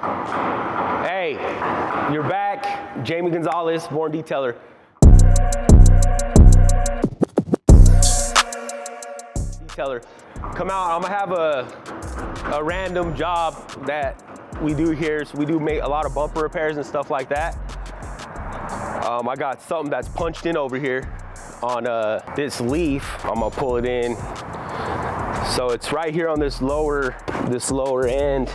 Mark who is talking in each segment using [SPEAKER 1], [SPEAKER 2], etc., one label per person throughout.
[SPEAKER 1] Hey, you're back. Jamie Gonzalez, Born Detailer. Come out, I'm gonna have a random job that we do here. So we do make a lot of bumper repairs and stuff like that. I got something that's punched in over here on this leaf. I'm gonna pull it in. So it's right here on this lower end.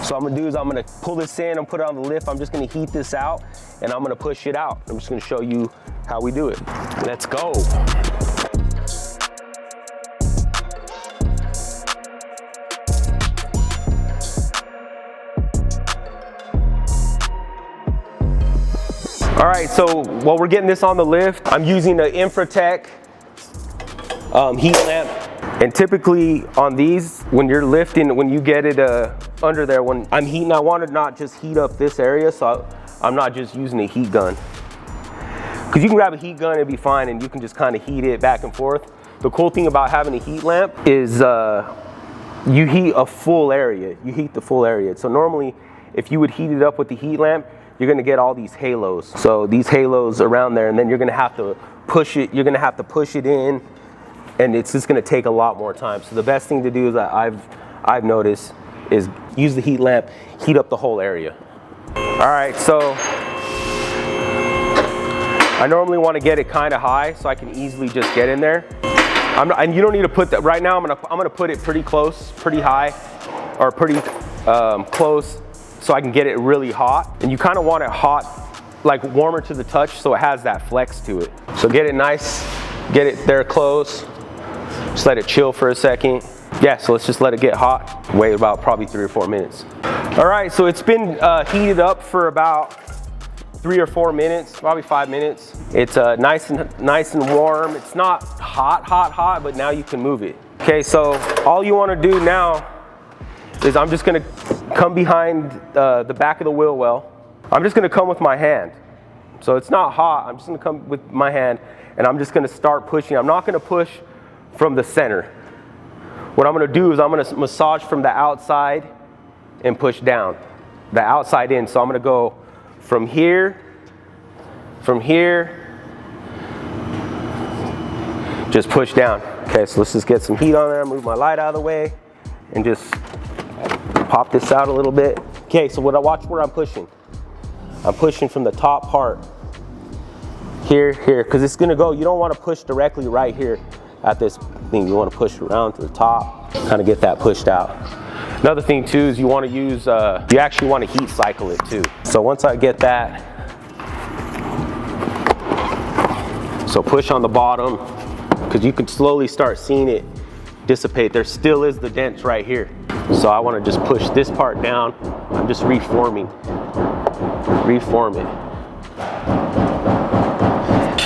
[SPEAKER 1] So what I'm gonna do is I'm gonna pull this in and put it on the lift. I'm just gonna heat this out and I'm gonna push it out. I'm just gonna show you how we do it. Let's go. All right, so while we're getting this on the lift, I'm using an Infratech heat lamp. And typically on these, when you're lifting, when you get it under there, when I'm heating, I want to not just heat up this area, so I'm not just using a heat gun. Because you can grab a heat gun and be fine, and you can just kind of heat it back and forth. The cool thing about having a heat lamp is you heat a full area. You heat the full area. So normally, if you would heat it up with the heat lamp, you're gonna get all these halos. So these halos around there, and then you're gonna have to push it. You're gonna have to push it in, and it's just gonna take a lot more time. So the best thing to do is that I've noticed is use the heat lamp, heat up the whole area. All right, so I normally want to get it kind of high so I can easily just get in there. And you don't need to put that right now. I'm gonna put it pretty close, pretty high, or pretty close, so I can get it really hot. And you kind of want it hot, like warmer to the touch, so it has that flex to it. So get it nice, get it there close, just let it chill for a second. Yeah, so let's just let it get hot. Wait about probably 3 or 4 minutes. All right, so it's been heated up for about 3 or 4 minutes, probably 5 minutes. It's nice and warm. It's not hot, but now you can move it. Okay, so all you want to do now is I'm just gonna come behind the back of the wheel well. I'm just gonna come with my hand. So it's not hot, I'm just gonna come with my hand and I'm just gonna start pushing. I'm not gonna push from the center. What I'm gonna do is I'm gonna massage from the outside and push down, the outside in. So I'm gonna go from here, just push down. Okay, so let's just get some heat on there, move my light out of the way, and just pop this out a little bit. Okay, so watch where I'm pushing. I'm pushing from the top part. Here, because it's gonna go, you don't wanna push directly right here at this thing. You wanna push around to the top, kind of get that pushed out. Another thing too is you wanna use, you actually wanna heat cycle it too. So once I get that, so push on the bottom, because you can slowly start seeing it dissipate. There still is the dents right here. So I want to just push this part down. I'm just reform it.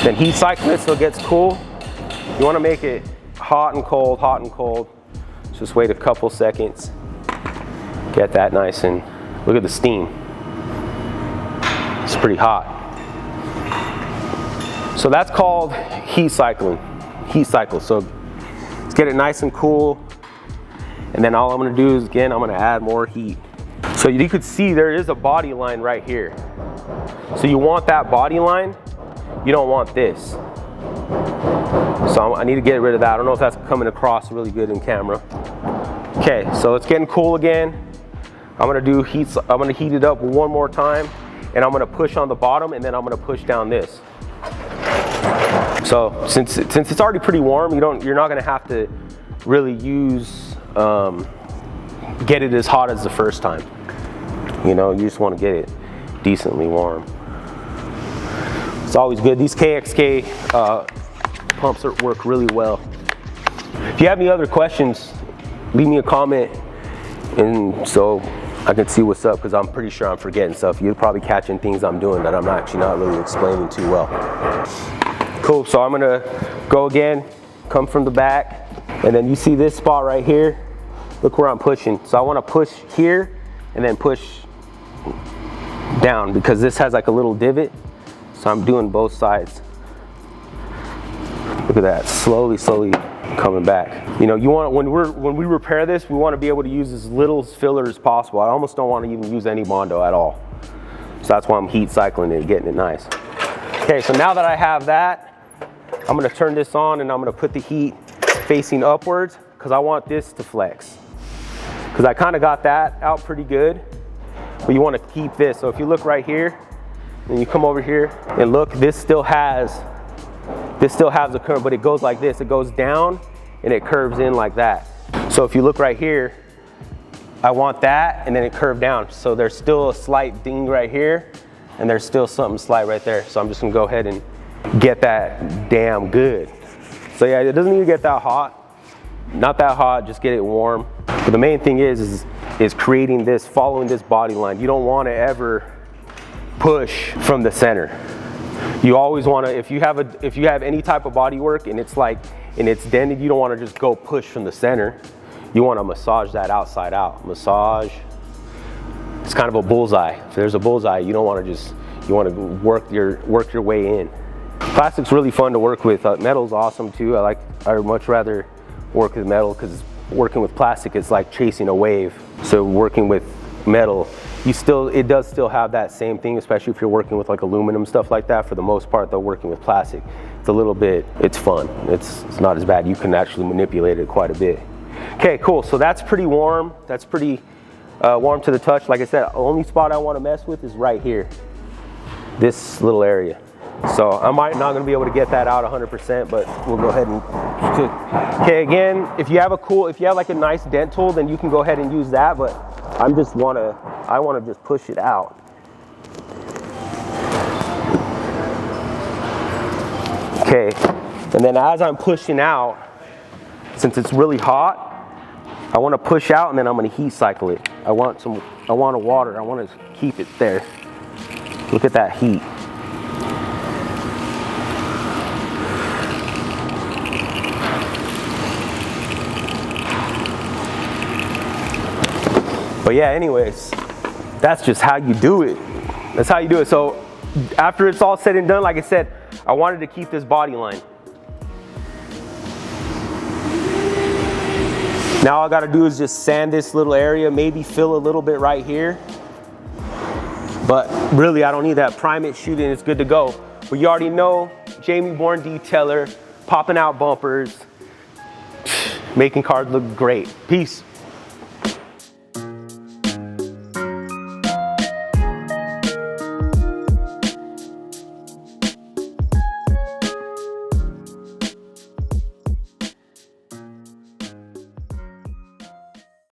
[SPEAKER 1] Then heat cycle it so it gets cool. You want to make it hot and cold. Just wait a couple seconds. Get that nice and look at the steam. It's pretty hot. So that's called heat cycling. So let's get it nice and cool. And then all I'm gonna do is, again, I'm gonna add more heat. So you could see there is a body line right here. So you want that body line, you don't want this. So I need to get rid of that. I don't know if that's coming across really good in camera. Okay, so it's getting cool again. I'm gonna heat it up one more time, and I'm gonna push on the bottom, and then I'm gonna push down this. So since it's already pretty warm, you're not gonna have to really get it as hot as the first time. You just want to get it decently warm. It's always good. These KXK pumps work really well. If you have any other questions, leave me a comment, and so I can see what's up, because I'm pretty sure I'm forgetting stuff. You're probably catching things I'm doing that I'm actually not really explaining too well. Cool, so I'm gonna go again, come from the back, and then you see this spot right here. Look where I'm pushing. So I want to push here and then push down, because this has like a little divot. So I'm doing both sides. Look at that, slowly coming back. You know, you want, when we repair this, we want to be able to use as little filler as possible. I almost don't want to even use any Bondo at all. So that's why I'm heat cycling it, getting it nice. Okay, so now that I have that, I'm gonna turn this on and I'm gonna put the heat facing upwards because I want this to flex. Because I kind of got that out pretty good, but you want to keep this. So if you look right here, and you come over here and look, this still has a curve, but it goes like this. It goes down and it curves in like that. So if you look right here, I want that and then it curved down. So there's still a slight ding right here and there's still something slight right there. So I'm just gonna go ahead and get that damn good. So yeah, it doesn't need to get that hot. Not that hot, just get it warm. But the main thing is creating this, following this body line. You don't want to ever push from the center. You always want to, if you have any type of body work and it's dented, you don't want to just go push from the center. You want to massage that outside out. Massage. It's kind of a bullseye. If there's a bullseye, you don't want to just, you want to work your way in. Plastic's really fun to work with. Metal's awesome too. I would much rather work with metal because working with plastic is like chasing a wave. So working with metal, it does still have that same thing, especially if you're working with like aluminum, stuff like that. For the most part though, working with plastic, it's fun. It's not as bad. You can actually manipulate it quite a bit. Okay, cool. So that's pretty warm. That's pretty warm to the touch. Like I said, the only spot I want to mess with is right here, this little area. So I might not gonna be able to get that out 100%, but we'll go ahead and, okay, again, if you have like a nice dent tool, then you can go ahead and use that, but I wanna just push it out. Okay, and then as I'm pushing out, since it's really hot, I wanna push out and then I'm gonna heat cycle it. I want a water, I wanna keep it there. Look at that heat. But yeah, anyways, that's just how you do it. That's how you do it. So after it's all said and done, like I said, I wanted to keep this body line. Now all I gotta do is just sand this little area, maybe fill a little bit right here. But really, I don't need that. Prime it, shoot it, and it's good to go. But you already know, Jamie Bourne Detailer, popping out bumpers, making cars look great. Peace.